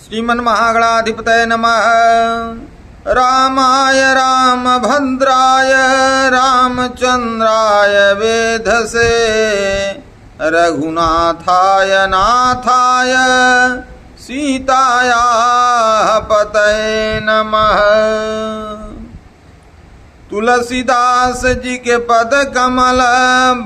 श्रीमन्महागणाधिपतये नमः। रामाय रामभद्राय रामचन्द्राय वेधसे रघुनाथाय नाथाय सीतायाः पतये नमः। तुलसीदास जी के पद कमल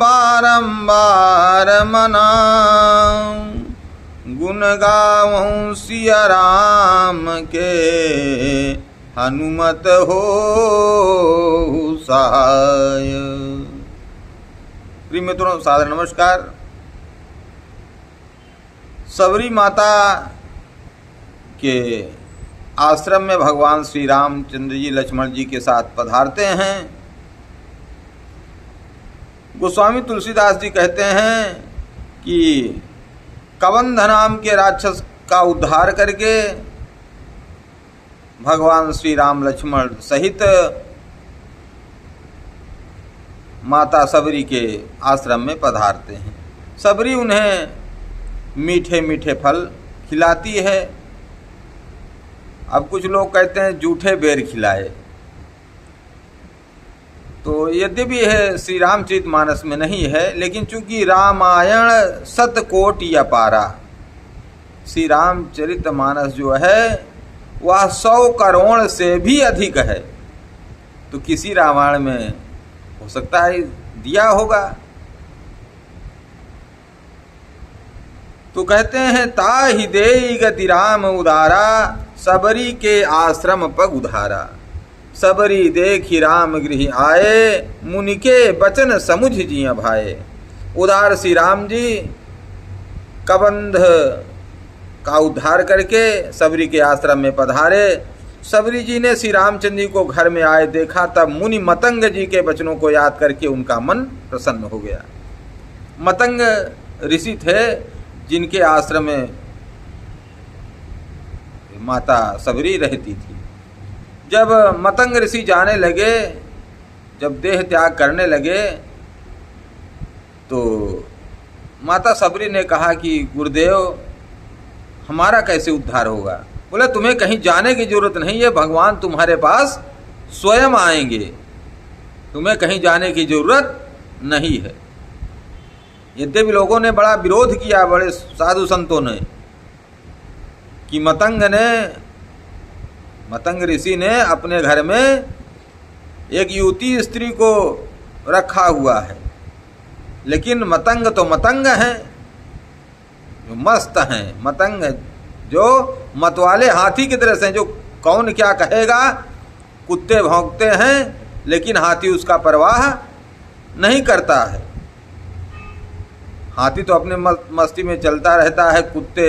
बारंबार मनाऊं, गुण गाऊं सिया राम के हनुमत हो सहाय। प्रिय मित्रों, सादर नमस्कार। सबरी माता के आश्रम में भगवान श्री रामचंद्र जी लक्ष्मण जी के साथ पधारते हैं। गोस्वामी तुलसीदास जी कहते हैं कि कबंध नाम के राक्षस का उद्धार करके भगवान श्री राम लक्ष्मण सहित माता सबरी के आश्रम में पधारते हैं। सबरी उन्हें मीठे मीठे फल खिलाती है। अब कुछ लोग कहते हैं जूठे बेर खिलाए, तो यद्यपि है श्री रामचरितमानस में नहीं है, लेकिन चूंकि रामायण शतकोटि अपारा, श्री रामचरितमानस जो है वह 100 करोड़ से भी अधिक है, तो किसी रामायण में हो सकता है दिया होगा। तो कहते हैं ताहि देई गति राम उदारा, सबरी के आश्रम पग उधारा। सबरी देखी राम गृह आए, मुनि के बचन समुझ जिया भाए। उदार श्री राम जी कबंध का उद्धार करके सबरी के आश्रम में पधारे। सबरी जी ने श्री रामचंद्र जी को घर में आए देखा, तब मुनि मतंग जी के वचनों को याद करके उनका मन प्रसन्न हो गया। मतंग ऋषि थे जिनके आश्रम में माता सबरी रहती थी। जब मतंग ऋषि जाने लगे, जब देह त्याग करने लगे, तो माता सबरी ने कहा कि गुरुदेव हमारा कैसे उद्धार होगा। बोले तुम्हें कहीं जाने की जरूरत नहीं है, भगवान तुम्हारे पास स्वयं आएंगे, तुम्हें कहीं जाने की जरूरत नहीं है। यद्यपि लोगों ने बड़ा विरोध किया, बड़े साधु संतों ने, कि मतंग ऋषि ने अपने घर में एक युवती स्त्री को रखा हुआ है, लेकिन मतंग तो मतंग हैं, जो मस्त हैं। मतंग जो मतवाले हाथी की तरह से, जो कौन क्या कहेगा, कुत्ते भौंकते हैं लेकिन हाथी उसका परवाह नहीं करता है। हाथी तो अपने मस्ती में चलता रहता है, कुत्ते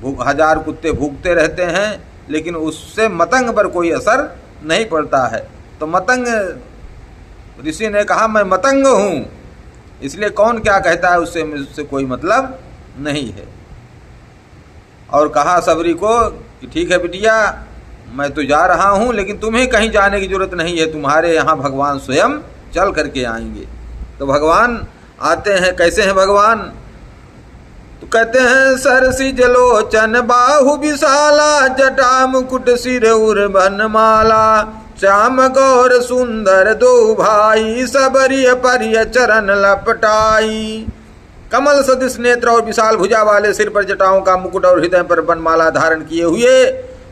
1000 कुत्ते भूखते रहते हैं, लेकिन उससे मतंग पर कोई असर नहीं पड़ता है। तो मतंग ऋषि ने कहा मैं मतंग हूँ, इसलिए कौन क्या कहता है उससे कोई मतलब नहीं है। और कहा सबरी को कि ठीक है बिटिया, मैं तो जा रहा हूँ, लेकिन तुम्हें कहीं जाने की जरूरत नहीं है, तुम्हारे यहाँ भगवान स्वयं चल करके आएंगे। तो भगवान आते हैं। कैसे हैं भगवान? तो कहते हैं सरसी जलोचन बाहु विशाला, जटा मुकुट सिर उर बनमाला, श्याम गौर सुंदर दो भाई, सबरिय परिय चरण लपटाई। कमल सदृश नेत्र और विशाल भुजा वाले, सिर पर जटाओं का मुकुट और हृदय पर बनमाला धारण किए हुए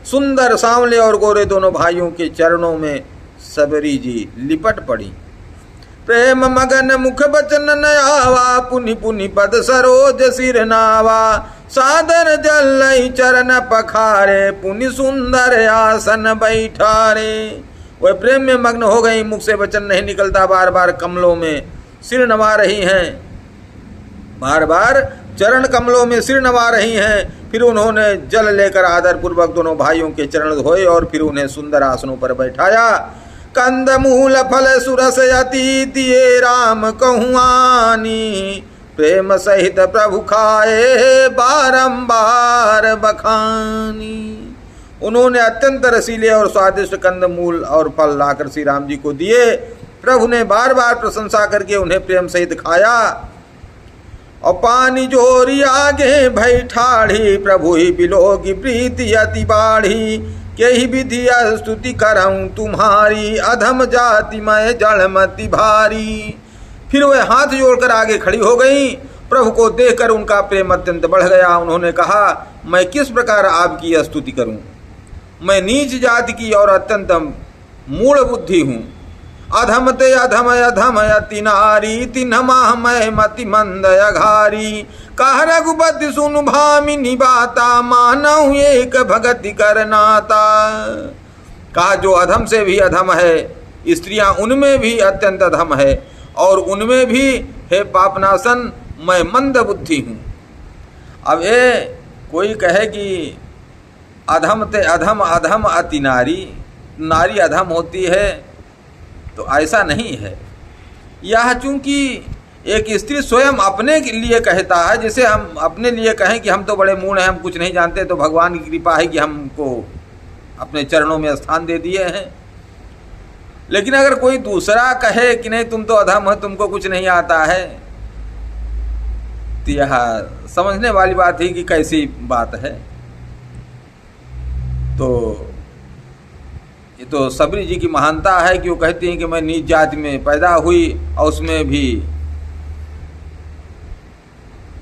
सुंदर सांवले और गोरे दोनों भाइयों के चरणों में सबरी जी लिपट पड़ी। प्रेम मगन मुख बचन नयावा, पुनि पुनि पद सरोज सिर नावा, सादर जल चरण पखारे, पुनि सुंदर आसन बैठारे। वह प्रेम में मग्न हो गई, मुख से वचन नहीं निकलता, बार बार कमलों में सिर नवा रही हैं, बार बार चरण कमलों में सिर नवा रही हैं। फिर उन्होंने जल लेकर आदर पूर्वक दोनों भाइयों के चरण धोए और फिर उन्हें सुंदर आसनों पर बैठाया। कंद मूल फल सुरस अति दिए राम कहुआनी, प्रेम सहित प्रभु खाए बारंबार बखानी। उन्होंने अत्यंत रसीले और स्वादिष्ट कंद मूल और फल लाकर श्री राम जी को दिए। प्रभु ने बार बार प्रशंसा करके उन्हें प्रेम सहित खाया। और पानी जोरी आगे भई ठाढ़ी, प्रभु ही बिलोगी प्रीति अति बाढ़ी, के ही विधि स्तुति करऊं तुम्हारी, अधम जाति मैं जड़मति भारी। फिर वह हाथ जोड़कर आगे खड़ी हो गई। प्रभु को देखकर उनका प्रेम अत्यंत बढ़ गया। उन्होंने कहा, मैं किस प्रकार आपकी स्तुति करूं? मैं नीच जाति की और अत्यंत मूढ़ बुद्धि हूँ। अधम ते अधम अधम अति नारी, तिन्ह मैं मति मंद अघारी, कह रघुपति सुन भामिनी बाता, मानव एक भगति करनाता। कहा, जो अधम से भी अधम है, स्त्रियां उनमें भी अत्यंत अधम है, और उनमें भी हे पापनाशन मैं मंद बुद्धि हूँ। अब ये कोई कहे कि अधम ते अधम अधम अति नारी, नारी अधम होती है, तो ऐसा नहीं है। यह चूंकि एक स्त्री स्वयं अपने लिए कहता है, जैसे हम अपने लिए कहें कि हम तो बड़े मूढ़ हैं, हम कुछ नहीं जानते, तो भगवान की कृपा है कि हमको अपने चरणों में स्थान दे दिए हैं। लेकिन अगर कोई दूसरा कहे कि नहीं तुम तो अधम हो, तुमको कुछ नहीं आता है, तो यह समझने वाली बात है कि कैसी बात है। तो ये तो सबरी जी की महानता है कि वो कहती हैं कि मैं नीच जाति में पैदा हुई और उसमें भी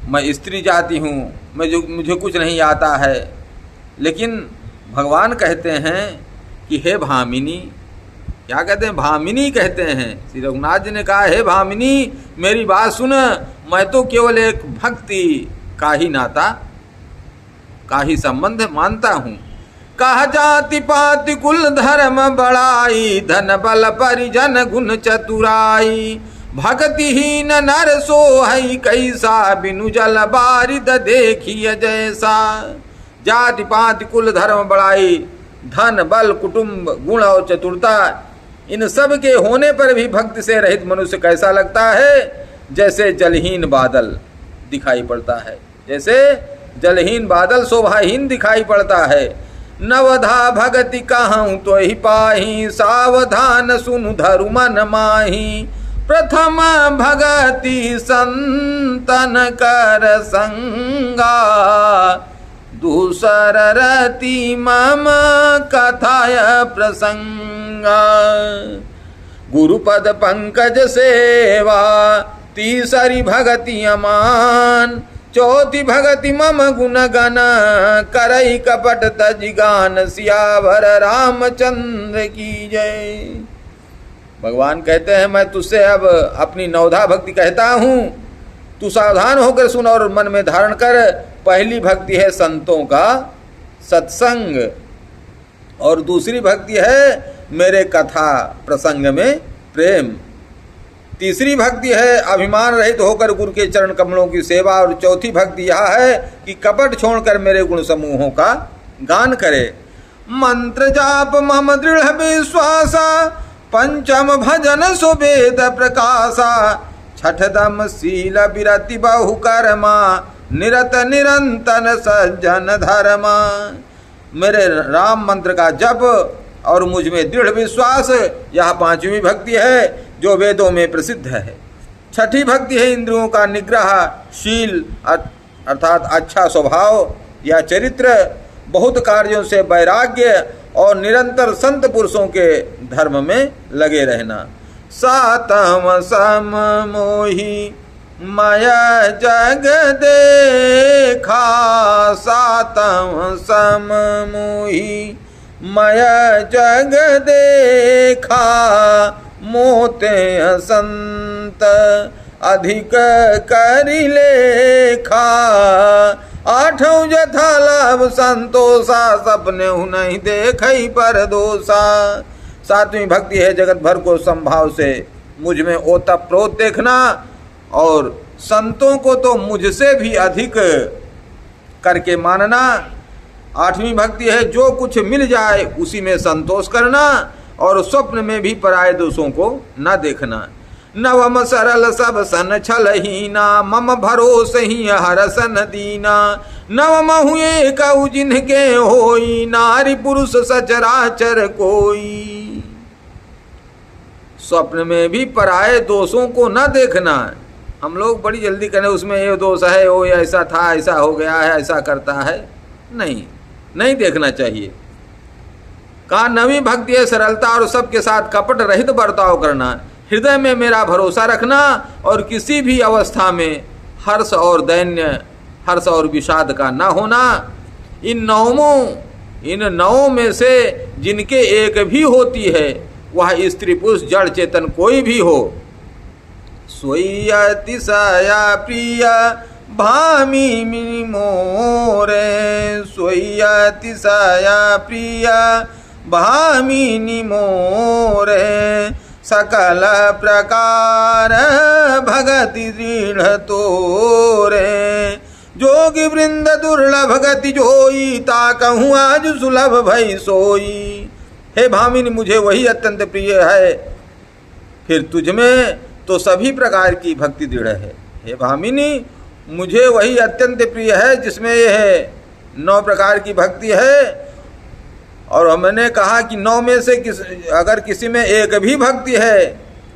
मैं स्त्री जाति हूँ, मुझे कुछ नहीं आता है। लेकिन भगवान कहते हैं कि हे भामिनी, क्या कहते हैं? भामिनी कहते हैं। श्री रघुनाथ जी ने कहा, हे भामिनी मेरी बात सुन, मैं तो केवल एक भक्ति का ही नाता, का ही संबंध मानता हूँ। कह जाति पाति कुल धर्म बड़ाई, धन बल परिजन गुण चतुराई, भक्तिहीन नर सोहई कैसा, बिनु जल बारिद देखिए जैसा। जाति पाति कुल धर्म बड़ाई, धन बल कुटुंब गुण और चतुरता, इन सब के होने पर भी भक्ति से रहित मनुष्य कैसा लगता है? जैसे जलहीन बादल दिखाई पड़ता है, जैसे जलहीन बादल शोभाहीन दिखाई पड़ता है। नवधा भगति कहूँ तो ही पाही, सावधान सुनु धरु मन माही, प्रथम भगति संतन कर संगा, दूसर रति मम कथाय प्रसंगा। गुरुपद पंकज सेवा, तीसरी भगति अमान, चौथी भगति मम गुण गण, करई कपट तजिगान, सियावर रामचंद्र की जय। भगवान कहते हैं, मैं तुझसे अब अपनी नवधा भक्ति कहता हूँ, तू सावधान होकर सुन और मन में धारण कर। पहली भक्ति है संतों का सत्संग, और दूसरी भक्ति है मेरे कथा प्रसंग में प्रेम। तीसरी भक्ति है अभिमान रहित होकर गुरु के चरण कमलों की सेवा, और चौथी भक्ति यह है कि कपट छोड़कर मेरे गुण समूहों का गान करे। मंत्र जाप मम दृढ़ विश्वासा, पंचम भजन सुवेद प्रकाशा, छठ दम शील विरति बहु कर्मा, निरत निरंतर सज्जन धर्मा। मेरे राम मंत्र का जप और मुझ में दृढ़ विश्वास, यह पांचवी भक्ति है जो वेदों में प्रसिद्ध है। छठी भक्ति है इंद्रियों का निग्रह, शील अर्थात अच्छा स्वभाव या चरित्र, बहुत कार्यों से वैराग्य, और निरंतर संत पुरुषों के धर्म में लगे रहना। सातम सम मोही माया जग देखा, सातम सम मोही माया जग देखा, मोते संत अधिक करि लेखा, आठों यथा लाभ संतोषा, सपने नहीं देखई पर दोषा। सातवीं भक्ति है जगत भर को संभाव से मुझ में ओतप्रोत देखना, और संतों को तो मुझसे भी अधिक करके मानना। आठवीं भक्ति है जो कुछ मिल जाए उसी में संतोष करना, और स्वप्न में भी पराये दोषों को न देखना। नवम सरल सब सन छलहीना, मम भरोस ही हरसन दीना, नवम हुए कऊ जिनके होई, नारी पुरुष सचराचर कोई। स्वप्न में भी पराये दोषों को न देखना, हम लोग बड़ी जल्दी करें उसमें ये दोष है, वो ऐसा था, ऐसा हो गया है, ऐसा करता है, नहीं देखना चाहिए। कहा नवी भक्ति है सरलता और सबके साथ कपट रहित बर्ताव करना, हृदय में मेरा भरोसा रखना और किसी भी अवस्था में हर्ष और दैन्य, हर्ष और विषाद का ना होना। इन नवों में से जिनके एक भी होती है, वह स्त्री पुरुष जड़ चेतन कोई भी हो, सोई अतिशया प्रिय भामिनी मोरे, सोई अतिशया प्रिय भामिनी मोरे, सकल प्रकार भगति दृढ़ तोरे, जोगी वृंद दुर्लभ गति जोई, ता कहूँ आज सुलभ भई सोई। हे भामिनी मुझे वही अत्यंत प्रिय है, फिर तुझ में तो सभी प्रकार की भक्ति दृढ़ है। हे भामिनी मुझे वही अत्यंत प्रिय है जिसमें यह है 9 प्रकार की भक्ति है। और मैंने कहा कि 9 में से अगर किसी में एक भी भक्ति है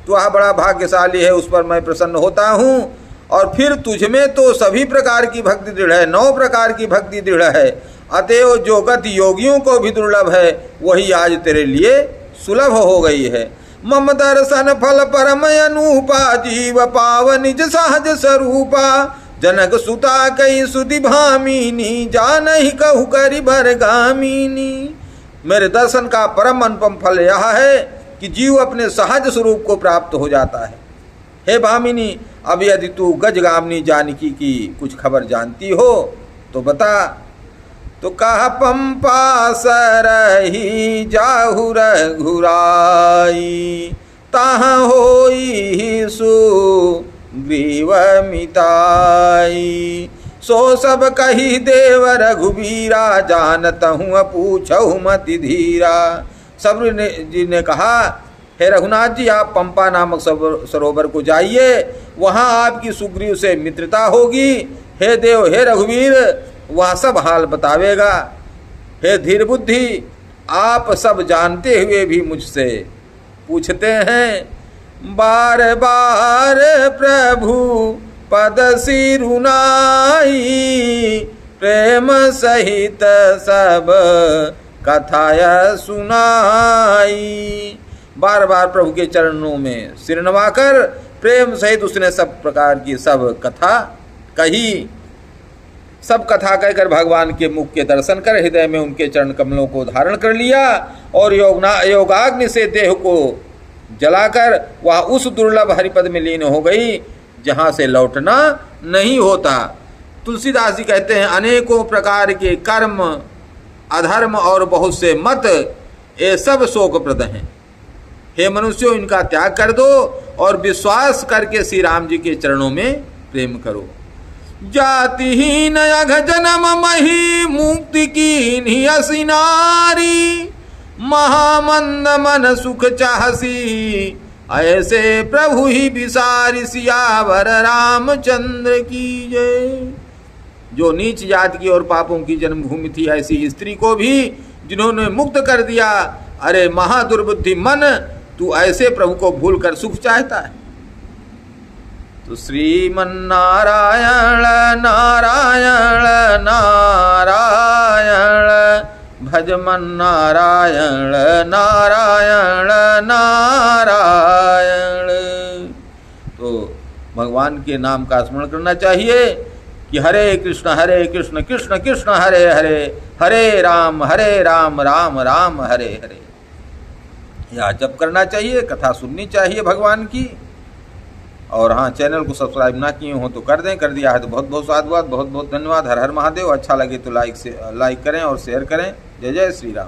तो वह बड़ा भाग्यशाली है, उस पर मैं प्रसन्न होता हूँ। और फिर तुझ में तो सभी प्रकार की भक्ति दृढ़ है, 9 प्रकार की भक्ति दृढ़ है, अतएव जो गति योगियों को भी दुर्लभ है वही आज तेरे लिए सुलभ हो गई है। मम दर्शन फल परम अनूपा, जीव पाव निज सहज स्वरूपा, जनक सुता कई सुधि भामिनी, जान ही कहु करि भरगामिनी। मेरे दर्शन का परम अनुपम फल यह है कि जीव अपने सहज स्वरूप को प्राप्त हो जाता है। हे भामिनी अब यदि तू गजगामिनी जानकी की कुछ खबर जानती हो तो बता। तो कह पंपा सरही जाहु रघुराई, ताहाँ होई सुग्रीव मिताई, सो सब कही देव रघुबीरा, जानतहु पूछहु मति धीरा। सब्र जी ने कहा हे रघुनाथ जी आप पंपा नामक सरोवर को जाइए, वहाँ आपकी सुग्रीव से मित्रता होगी। हे देव हे रघुवीर वह सब हाल बतावेगा। हे धीर बुद्धि आप सब जानते हुए भी मुझसे पूछते हैं, बार बार प्रभु पद सिरुनाई, प्रेम सहित सब कथाय सुनाई। बार बार प्रभु के चरणों में सिर नवाकर प्रेम सहित उसने सब प्रकार की सब कथा कही। सब कथा कहकर भगवान के मुख के दर्शन कर हृदय में उनके चरण कमलों को धारण कर लिया और योगाग्नि से देह को जलाकर वह उस दुर्लभ हरिपद में लीन हो गई जहाँ से लौटना नहीं होता। तुलसीदास जी कहते हैं अनेकों प्रकार के कर्म अधर्म और बहुत से मत ये सब शोकप्रद हैं। हे मनुष्यों इनका त्याग कर दो और विश्वास करके श्री राम जी के चरणों में प्रेम करो। जातिहीन अघ जन्म मही, मुक्ति की असी नारी, महामंद मन सुख चाहसी, ऐसे प्रभु ही विसारी, सियावर रामचंद्र की जय। जो नीच जाति की और पापों की जन्मभूमि थी ऐसी स्त्री को भी जिन्होंने मुक्त कर दिया। अरे महादुर्बुद्धि मन तू ऐसे प्रभु को भूल कर सुख चाहता है। तो श्रीमन्नारायण नारायण नारायण, भजमन नारायण नारायण नारायण। तो भगवान के नाम का स्मरण करना चाहिए कि हरे कृष्ण कृष्ण कृष्ण हरे हरे, हरे राम राम राम हरे हरे। यह जप करना चाहिए, कथा सुननी चाहिए भगवान की। और हाँ, चैनल को सब्सक्राइब ना किए हो तो कर दें, कर दिया है तो बहुत बहुत साधुवाद, बहुत बहुत धन्यवाद। हर हर महादेव। अच्छा लगे तो लाइक करें और शेयर करें। जय जय श्री राम।